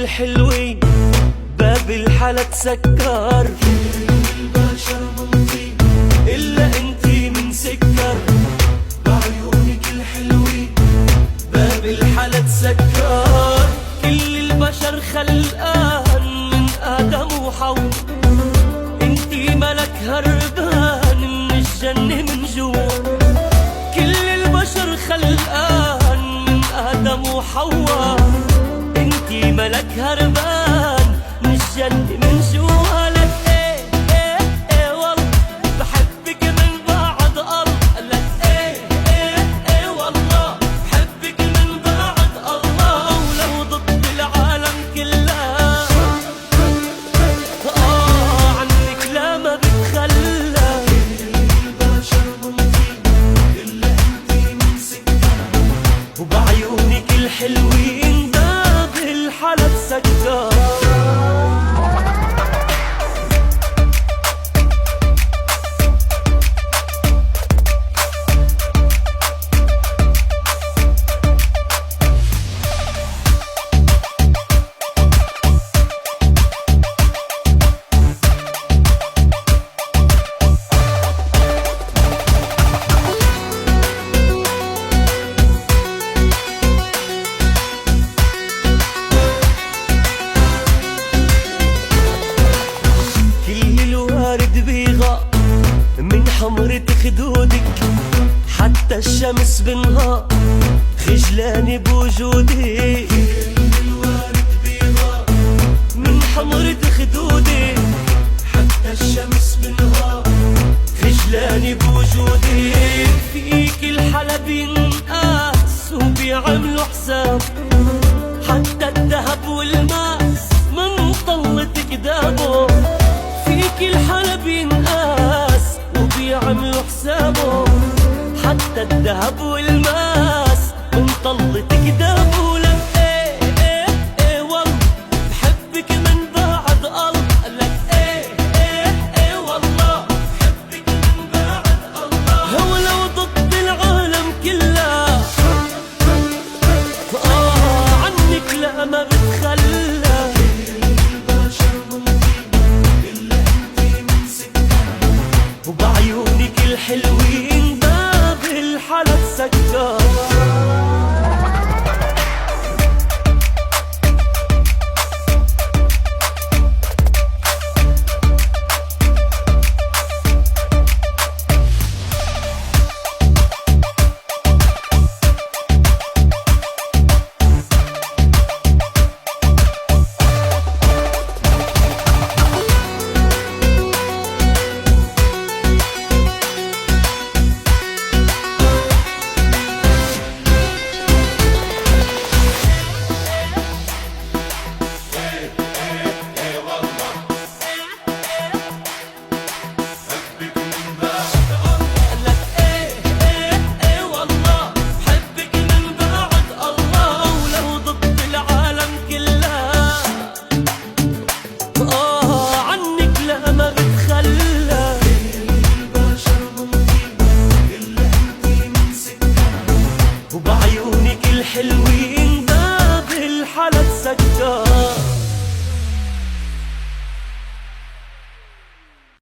الحلوين باب الحلا تسكر، البشر ممضي إلا انتي من سكر. بعيونك الحلوين باب الحلا تسكر، كل البشر خلقان من آدم وحواء، انتي ملك هربان من الجنة من جوا. كل البشر خلقان من آدم وحواء، انتي ملك هربان من الجنة من جوا. لك ايه ايه ايه والله بحبك من بعد الله. لك ايه ايه ايه والله بحبك من بعد الله، ولو ضد العالم كلها عنك لا ما بتخلى. البشر ممضي إلا أنتي من سكر، وبعيونك الحلوين باب الحلا تسكر. من حمرة خدودك حتى الشمس بالنهار خجلاني بوجودك. الوارد بيضاء من حمرة خدودك حتى الشمس بالنهار خجلاني بوجودك. فيك الحلا بينقاس وبيعملوا حساب، حتى الذهب والماس من طلتك دابه. فيك الحلا بينقاس وبيعملوا حسابه، حتى الذهب والماس من طلتك دابه. لك ايه ايه ايه والله بحبك من بعد الله. لك ايه ايه ايه والله بحبك من بعد الله، ولو ضد العالم كله عنك لا ما بتخلى. البشر ممضي إلا أنتي من سكر، وبعيونك الحلوين باب الحلا تسكر. وبعيونك الحلوين باب الحلا تسكر.